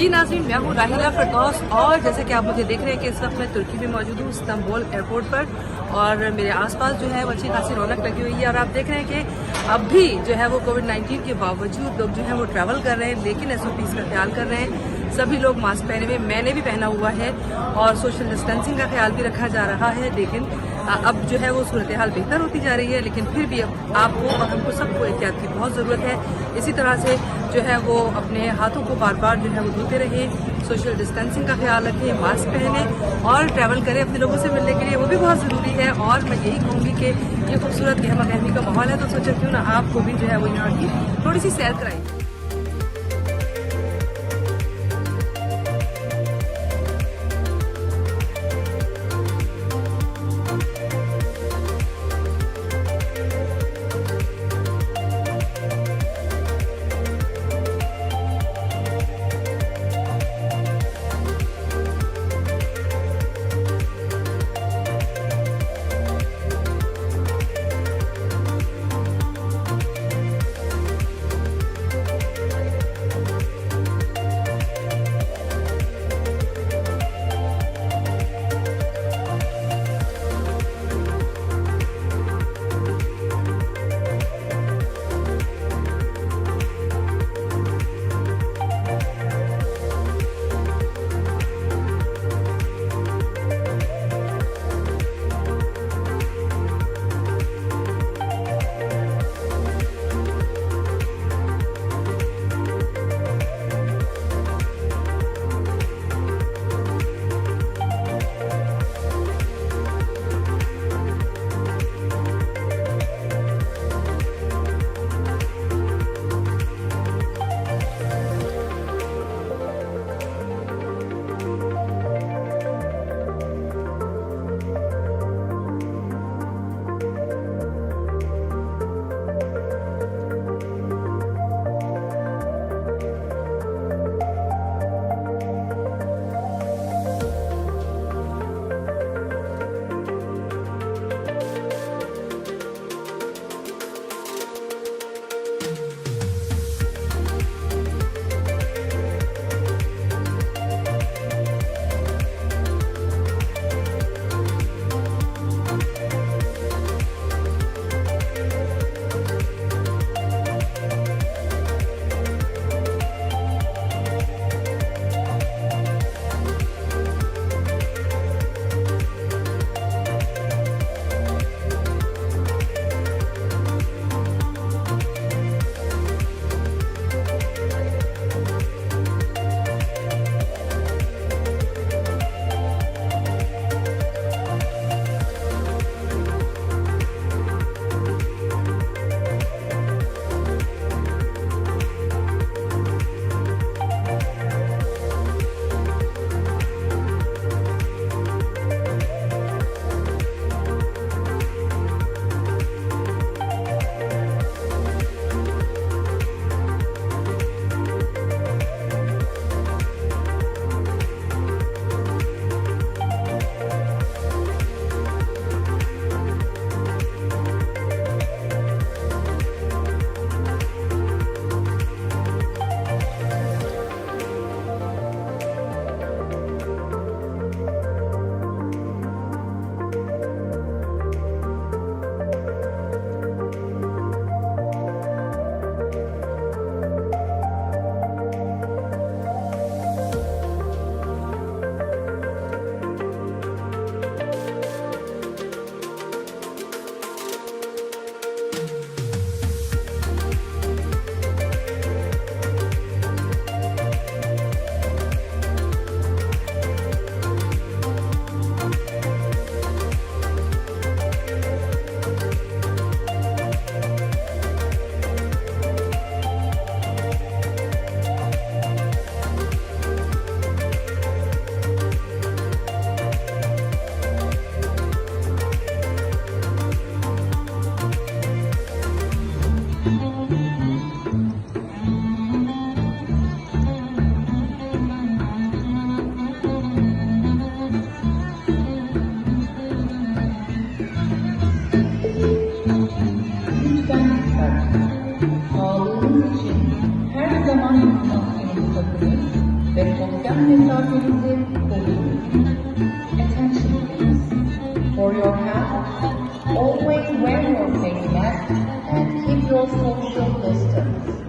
जी नाज़रीन, मैं हूँ राहिला फिरदौस और जैसे कि आप मुझे देख रहे हैं कि इस वक्त मैं तुर्की में मौजूद हूँ, इस्तांबुल एयरपोर्ट पर। और मेरे आसपास जो है वो अच्छी खासी रौनक लगी हुई है और आप देख रहे हैं कि अब भी जो है वो कोविड-19 के बावजूद लोग जो है वो ट्रैवल कर रहे हैं, लेकिन SOPs का ख्याल कर रहे हैं। सभी लोग मास्क पहने हुए, मैंने भी पहना हुआ है और सोशल डिस्टेंसिंग का ख्याल भी रखा जा रहा है। लेकिन अब जो है वो सूरत हाल बेहतर होती जा रही है, लेकिन फिर भी आपको और हमको सबको एहतियात की बहुत ज़रूरत है। इसी तरह से जो है वो अपने हाथों को बार बार जो है वो धोते रहे, सोशल डिस्टेंसिंग का ख्याल रखें, मास्क पहने और ट्रैवल करें अपने लोगों से मिलने के लिए, वो भी बहुत ज़रूरी है। और मैं यही कहूँगी कि ये खूबसूरत गहमा गहमी का माहौल है, तो सोचा क्यों ना आपको भी जो है वो यहाँ की थोड़ी सी सैर कराएं। using balloon. Attention please. For your health, always wear your face mask and keep your social distance.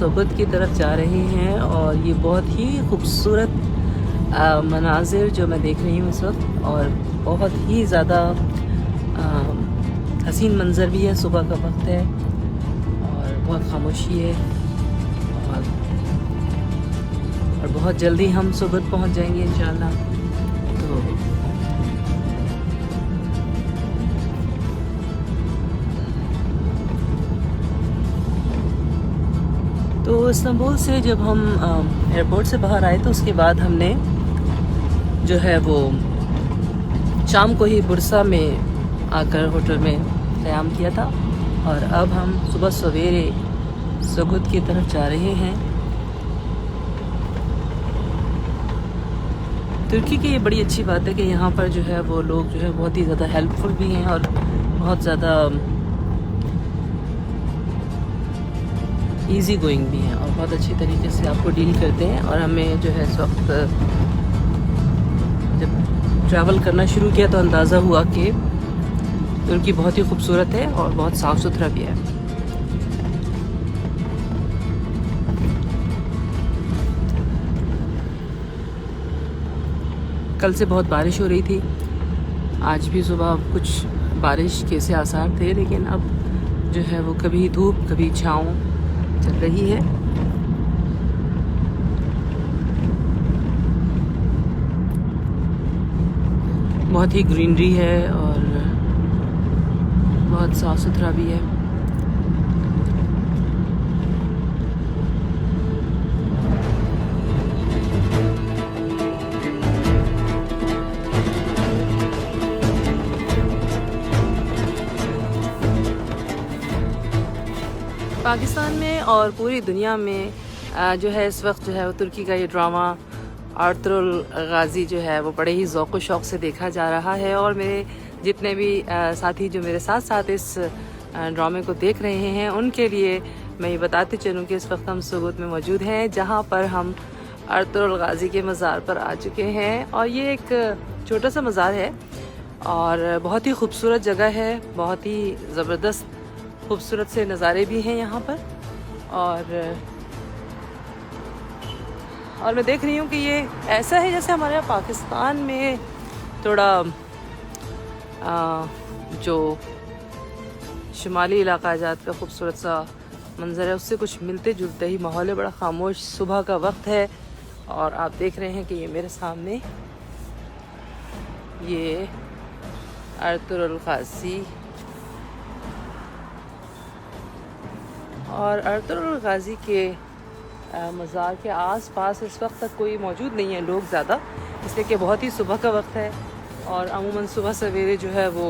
सुगुत की तरफ जा रहे हैं और ये बहुत ही खूबसूरत मनाजिर जो मैं देख रही हूँ इस वक्त, और बहुत ही ज़्यादा हसीन मंज़र भी है। सुबह का वक्त है और बहुत खामोशी है और बहुत जल्दी हम सुगुत पहुँच जाएंगे इंशाल्लाह। तो इस्तांबुल से जब हम एयरपोर्ट से बाहर आए तो उसके बाद हमने जो है वो शाम को ही बुरसा में आकर होटल में क़याम किया था और अब हम सुबह सवेरे सुगुत की तरफ जा रहे हैं। तुर्की की ये बड़ी अच्छी बात है कि यहाँ पर जो है वो लोग जो है बहुत ही ज़्यादा हेल्पफुल भी हैं और बहुत ज़्यादा ईज़ी गोइंग भी हैं और बहुत अच्छी तरीके से आपको डील करते हैं। और हमें जो है इस वक्त जब ट्रैवल करना शुरू किया तो अंदाज़ा हुआ कि तुर्की बहुत ही खूबसूरत है और बहुत साफ़ सुथरा भी है। कल से बहुत बारिश हो रही थी, आज भी सुबह कुछ बारिश के से आसार थे, लेकिन अब जो है वो कभी धूप कभी छाँव चल रही है। बहुत ही ग्रीनरी है और बहुत साफ सुथरा भी है। पाकिस्तान में और पूरी दुनिया में जो है इस वक्त जो है वो तुर्की का ये ड्रामा अर्तुगरुल गाजी जो है वो बड़े ही ज़ौक़ व शौक़ से देखा जा रहा है। और मेरे जितने भी साथी जो मेरे साथ साथ इस ड्रामे को देख रहे हैं उनके लिए मैं ये बताती चलूँ कि इस वक्त हम सुगुत में मौजूद हैं, जहाँ पर हम अर्तुगरुल गाजी के मज़ार पर आ चुके हैं। और ये एक छोटा सा मज़ार है और बहुत ही खूबसूरत जगह है, बहुत ही ज़बरदस्त खूबसूरत से नज़ारे भी हैं यहाँ पर। और मैं देख रही हूँ कि ये ऐसा है जैसे हमारे यहाँ पाकिस्तान में थोड़ा जो शुमाली इलाका जात का खूबसूरत सा मंज़र है उससे कुछ मिलते जुलते ही माहौल है। बड़ा खामोश सुबह का वक्त है और आप देख रहे हैं कि ये मेरे सामने ये अर्तुगरुल गाजी और अर्तुगरुल गाजी के मज़ार के आस-पास इस वक्त तक कोई मौजूद नहीं है लोग ज़्यादा, इसलिए कि बहुत ही सुबह का वक्त है। और अमूमन सुबह सवेरे जो है वो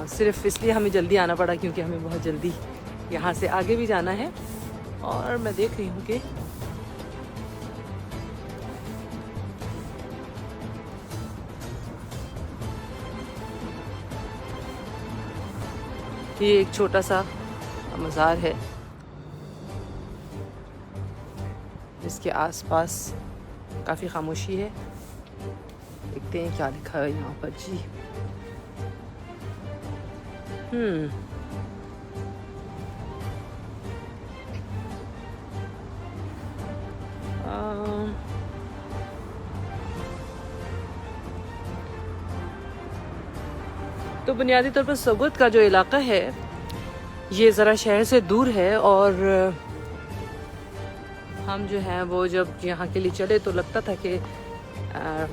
सिर्फ़ इसलिए हमें जल्दी आना पड़ा क्योंकि हमें बहुत जल्दी यहाँ से आगे भी जाना है। और मैं देख रही हूँ कि ये एक छोटा सा मज़ार है जिसके आसपास काफ़ी खामोशी है। देखते हैं क्या लिखा है यहाँ पर जी। तो बुनियादी तौर पर सुगुत का जो इलाका है ये ज़रा शहर से दूर है और हम जो हैं वो जब यहाँ के लिए चले तो लगता था कि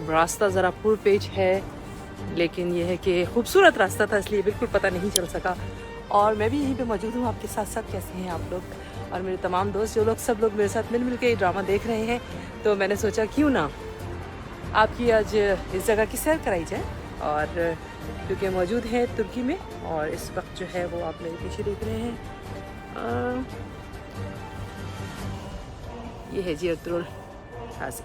रास्ता ज़रा पुरपेच है, लेकिन यह है कि खूबसूरत रास्ता था इसलिए बिल्कुल पता नहीं चल सका। और मैं भी यहीं पे मौजूद हूँ आपके साथ साथ। कैसे हैं आप लोग और मेरे तमाम दोस्त जो लोग सब लोग मेरे साथ मिल के ये ड्रामा देख रहे हैं, तो मैंने सोचा क्यों ना आपकी आज इस जगह की सैर कराई जाए। और क्योंकि मौजूद है तुर्की में और इस वक्त जो है वो आप मेरे पीछे देख रहे हैं, ये है जी अर्तुगरुल गाजी।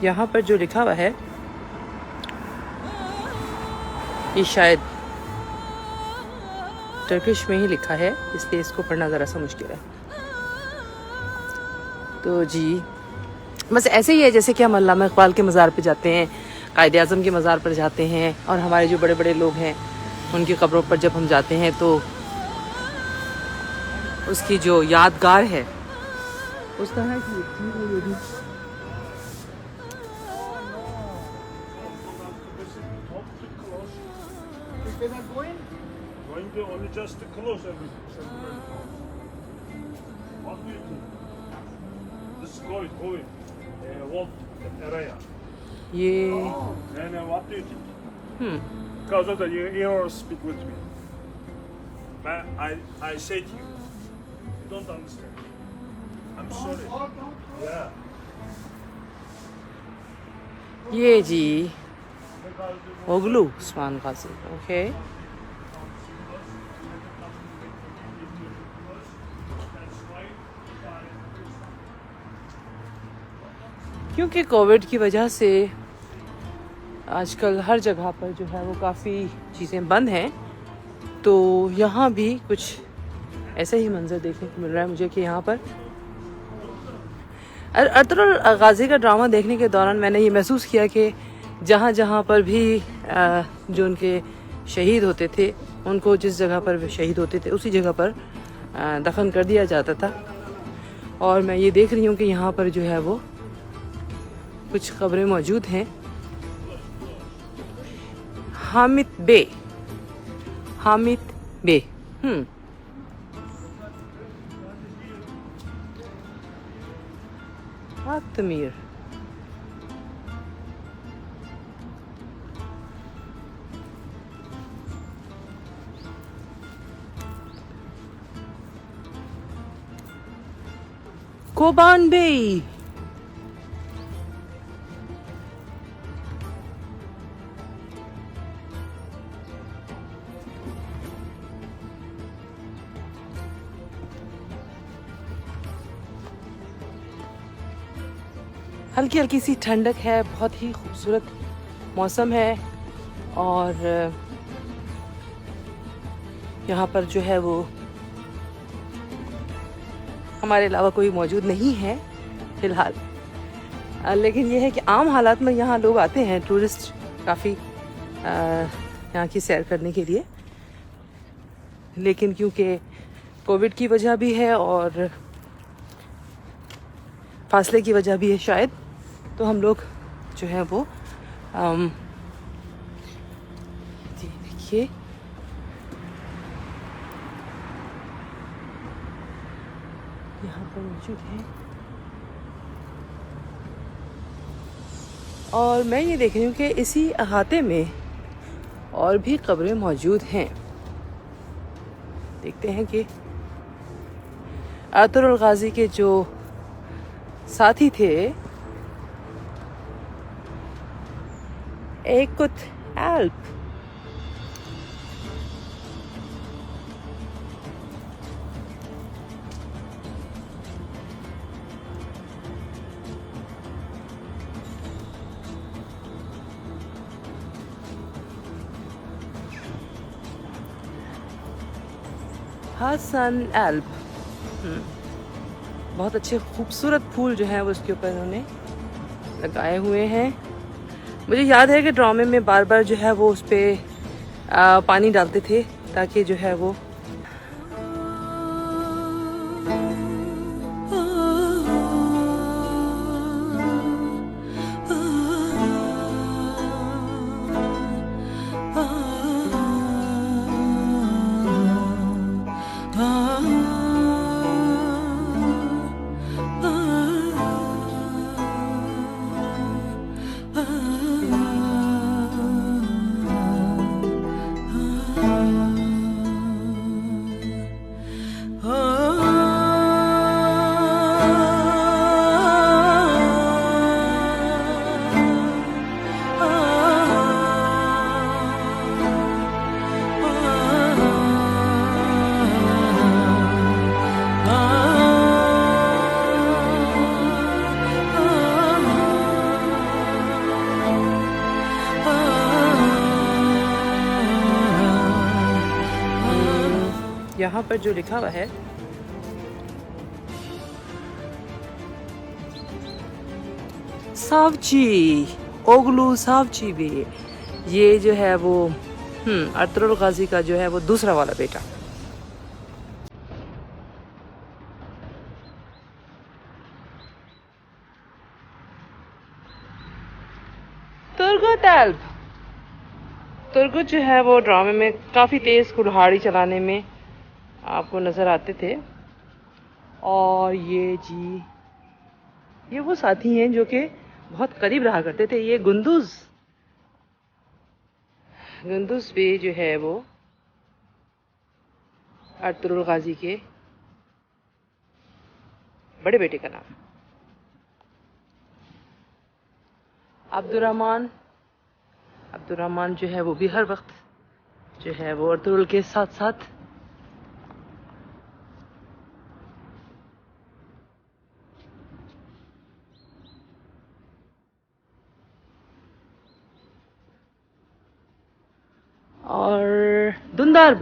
यहाँ पर जो लिखा हुआ है ये शायद टर्किश में ही लिखा है, इसलिए इसको पढ़ना ज़रा सा मुश्किल है। तो जी बस ऐसे ही है जैसे कि हम अल्लामा इकबाल के मज़ार पे जाते हैं, कायदे आज़म के मज़ार पर जाते हैं और हमारे जो बड़े बड़े लोग हैं उनकी कब्रों पर जब हम जाते हैं तो उसकी जो यादगार है उस तरह की एक चीज़ है ये भी। Going to only just to close everything. What do you think? This is going. What area? ये And what do you think? Because of the you speak with me. I say to you, you don't understand. I'm sorry. Yeah. ये जी ओगलू उस्मान गाजी। Okay क्योंकि Covid की वजह से आजकल हर जगह पर जो है वो काफ़ी चीज़ें बंद हैं, तो यहाँ भी कुछ ऐसे ही मंजर देखने को मिल रहा है मुझे कि यहाँ पर अर्तुगरुल गाजी का ड्रामा देखने के दौरान मैंने ये महसूस किया कि जहाँ जहाँ पर भी जो उनके शहीद होते थे उनको जिस जगह पर वे शहीद होते थे उसी जगह पर दफन कर दिया जाता था। और मैं ये देख रही हूँ कि यहाँ पर जो है वो कुछ कब्रें मौजूद हैं। हामिद बे आत्मीर। कोबान बे। हल्की हल्की सी ठंडक है, बहुत ही खूबसूरत मौसम है और यहाँ पर जो है वो हमारे अलावा कोई मौजूद नहीं है फ़िलहाल, लेकिन ये है कि आम हालात में यहाँ लोग आते हैं, टूरिस्ट काफ़ी यहाँ की सैर करने के लिए, लेकिन क्योंकि कोविड की वजह भी है और फासले की वजह भी है शायद, तो हम लोग जो है वो देखिए यहाँ पर मौजूद है। और मैं ये देख रही हूँ कि इसी अहाते में और भी कब्रें मौजूद हैं। देखते हैं कि अर्तुगरुल गाजी के जो साथी थे एकूत एल्प, हसन एल्प। बहुत अच्छे खूबसूरत फूल जो हैं वो उसके ऊपर उन्होंने लगाए हुए हैं। मुझे याद है कि ड्रामे में बार बार जो है वो उस पर पानी डालते थे ताकि जो है वो यहाँ पर जो लिखा हुआ है सावची ओगलू सावची बे, ये जो है वो अर्तुगरुल गाजी का जो है वो दूसरा वाला बेटा। तुर्गुत एल्प, तुर्गुत जो है वो ड्रामे में काफ़ी तेज़ कुल्हाड़ी चलाने में आपको नज़र आते थे। और ये वो साथी हैं जो कि बहुत करीब रहा करते थे। ये गुंदुज भी जो है वो अर्तुगरुल गाजी के बड़े बेटे का नाम। अब्दुर्रहमान जो है वो भी हर वक्त जो है वो अर्तुगरुल के साथ साथ और दुंदार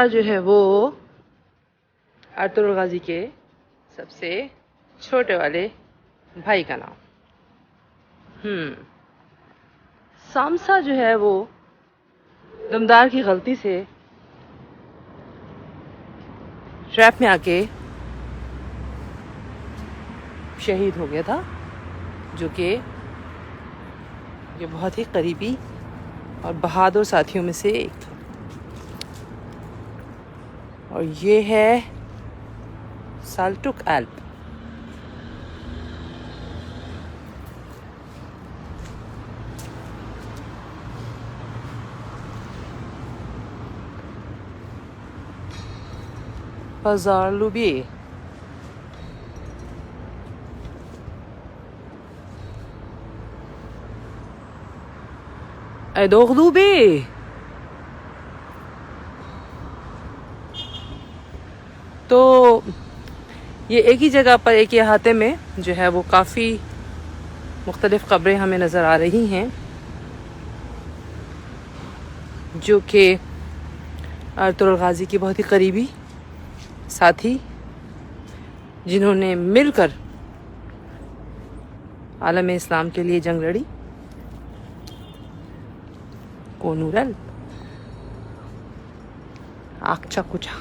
जो है वो अर्तुगरुल गाजी के सबसे छोटे वाले भाई का नाम। सामसा जो है वो दमदार की गलती से ट्रैप में आके शहीद हो गया था, जो कि ये बहुत ही करीबी और बहादुर साथियों में से एक था। और ये है साल्टुक एल्प। Pazarlubi, Edoglubi, तो ये एक ही जगह पर एक ही अहाते में जो है वो काफ़ी मुख्तलिफ कब्रें हमें नज़र आ रही हैं, जो कि अर्तुगरुल गाजी की बहुत ही करीबी साथी, जिन्होंने मिलकर आलम इस्लाम के लिए जंग लड़ी। कोनूरल आकचा कुचा।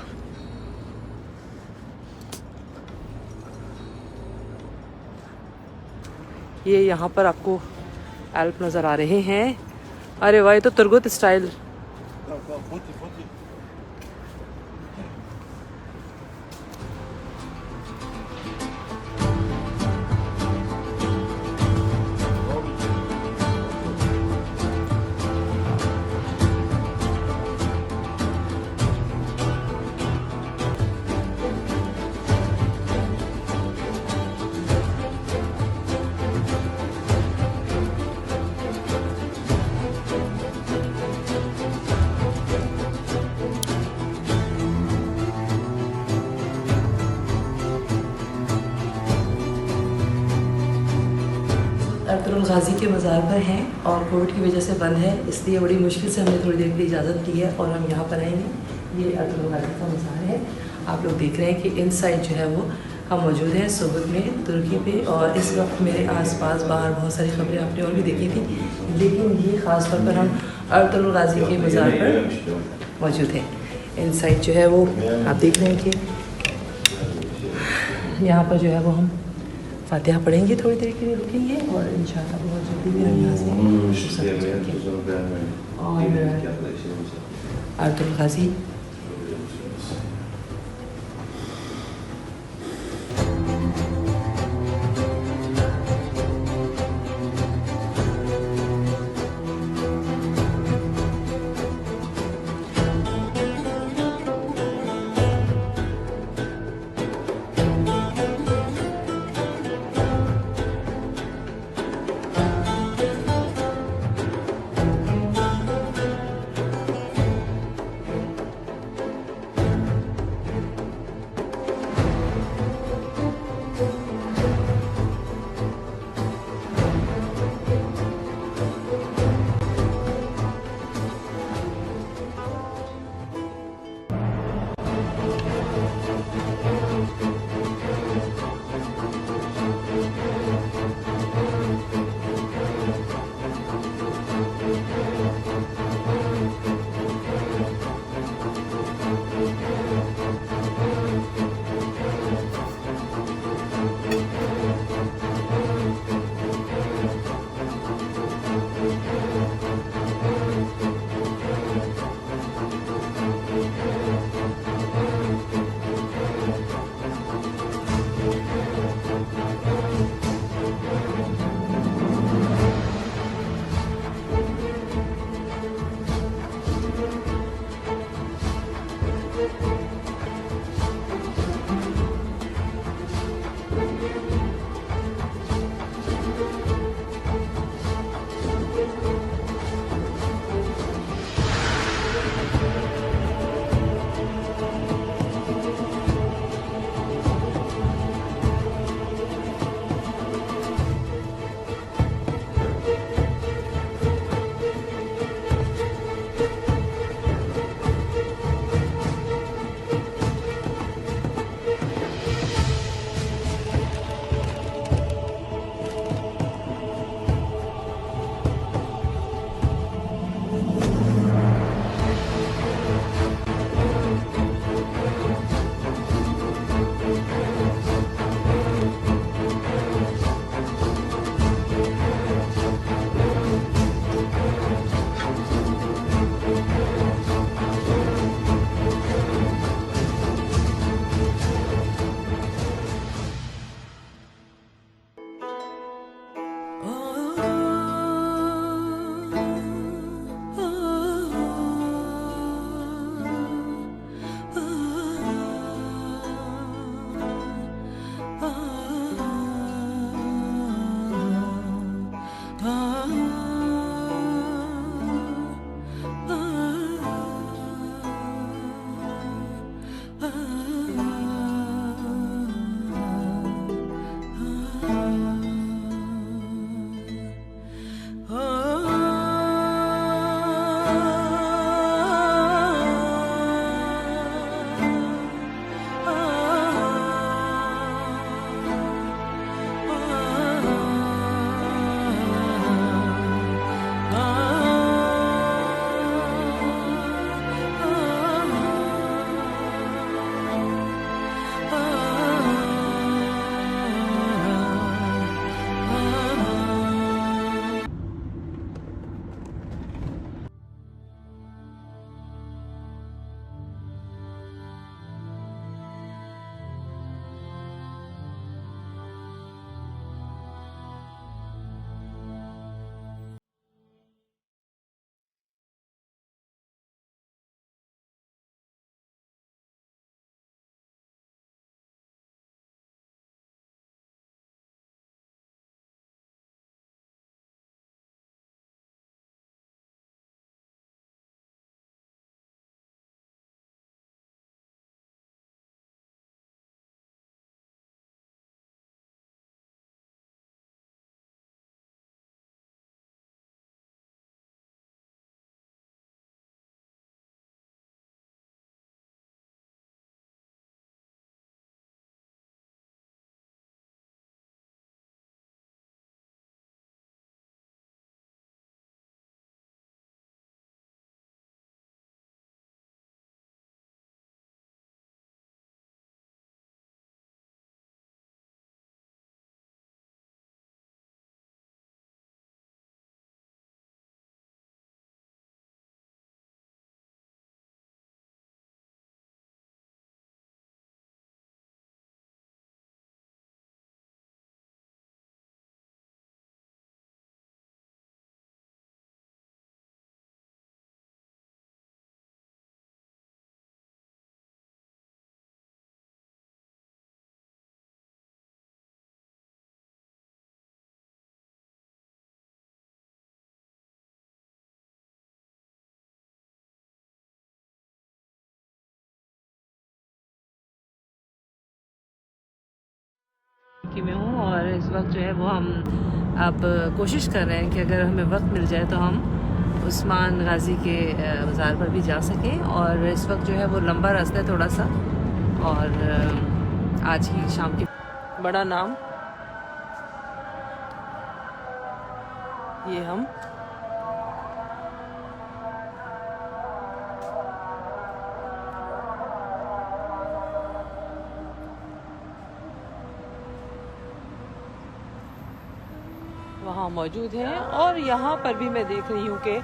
ये यहाँ पर आपको एल्प नज़र आ रहे हैं। अरे वाह, ये तो तुर्गुत स्टाइल। अर्तुगरुल गाजी के मज़ार पर हैं और कोविड की वजह से बंद है, इसलिए बड़ी मुश्किल से हमने थोड़ी देर के लिए इजाज़त दी है और हम यहाँ पर आएंगे। ये अर्तुगरुल गाजी का मज़ार है। आप लोग देख रहे हैं कि इन साइड जो है वो हम मौजूद हैं सुबुत में, तुर्की पे। और इस वक्त मेरे आसपास बाहर बहुत सारी खबरें आपने और भी देखी थी, लेकिन ये ख़ास तौर पर हम अर्तुगरुल गाजी के मज़ार पर मौजूद हैं। इन साइड जो है वो आप देख रहे हैं कि यहाँ पर जो है वो हम फातिहा पढ़ेंगे, थोड़ी देर के लिए रुकेंगे और इंशाअल्लाह बहुत जल्दी भी हम यहाँ से और अर्तुगरुल गाजी तुर्की में हूँ और इस वक्त जो है वो हम अब कोशिश कर रहे हैं कि अगर हमें वक्त मिल जाए तो हम उस्मान गाजी के मज़ार पर भी जा सकें। और इस वक्त जो है वो लंबा रास्ता है थोड़ा सा, और आज ही शाम की बड़ा नाम ये हम वहाँ मौजूद हैं। और यहाँ पर भी मैं देख रही हूँ कि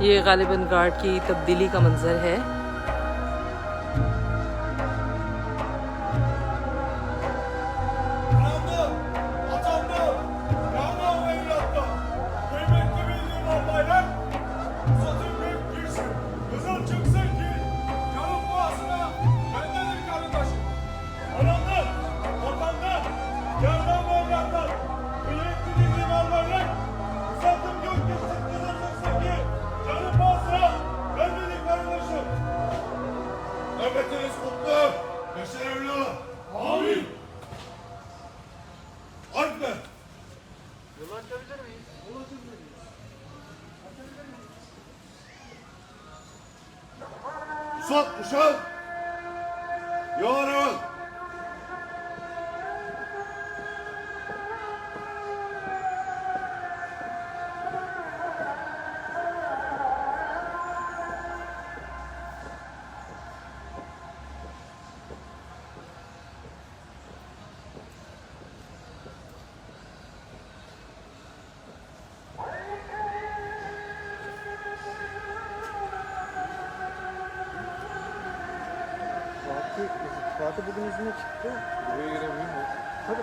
ये गालिबन गार्ड की तब्दीली का मंजर है। Suat uşak! Yarın! Fatih bugün izine çıktı. Buraya girebilir miyiz? Hadi.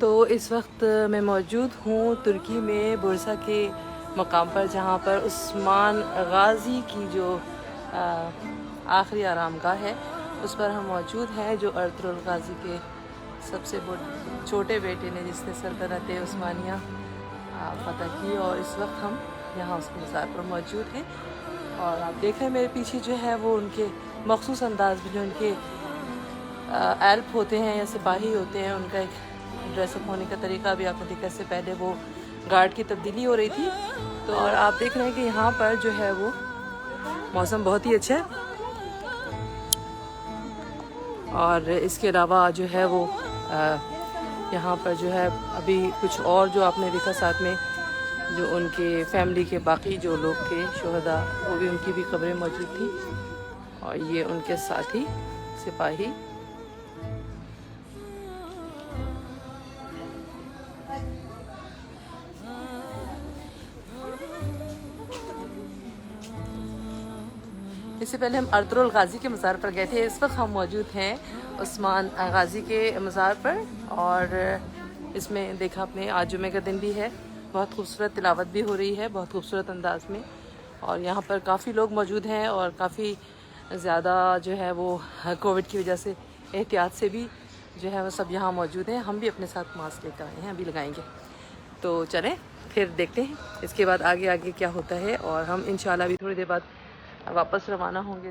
तो इस वक्त मैं मौजूद हूँ तुर्की में बुर्सा के मकाम पर, जहाँ पर उस्मान गाज़ी की जो आखिरी आरामगाह है उस पर हम मौजूद हैं, जो अर्तुगरुल गाज़ी के सबसे छोटे बेटे ने जिसने सल्तनत उस्मानिया फतह की, और इस वक्त हम यहाँ उसके मज़ार पर मौजूद हैं। और आप देख रहे हैं मेरे पीछे जो है वो उनके मखसूस अंदाज में जो उनके एल्फ होते हैं या सिपाही होते हैं, उनका एक ड्रेसअप होने का तरीका भी आपने देखा। इससे पहले वो गार्ड की तब्दीली हो रही थी। तो और आप देख रहे हैं कि यहाँ पर जो है वो मौसम बहुत ही अच्छा है। और इसके अलावा जो है वो यहाँ पर जो है अभी कुछ और जो आपने देखा साथ में जो उनके फैमिली के बाकी जो लोग थे शुहदा, वो भी उनकी भी कब्रें मौजूद थी। और ये उनके साथी सिपाही। इससे पहले हम अर्तुगरुल गाजी के मज़ार पर गए थे। इस वक्त हम मौजूद हैं उस्मान गाजी के मज़ार पर। और इसमें देखा आपने आज जुमे का दिन भी है, बहुत खूबसूरत तिलावत भी हो रही है, बहुत खूबसूरत अंदाज में। और यहाँ पर काफ़ी लोग मौजूद हैं और काफ़ी ज़्यादा जो है वो कोविड की वजह से एहतियात से भी जो है वो सब यहाँ मौजूद हैं। हम भी अपने साथ मास्क लेकर आए हैं, अभी लगाएंगे। तो चलें फिर देखते हैं इसके बाद आगे आगे क्या होता है। और हम इंशाल्लाह भी थोड़ी देर बाद वापस रवाना होंगे।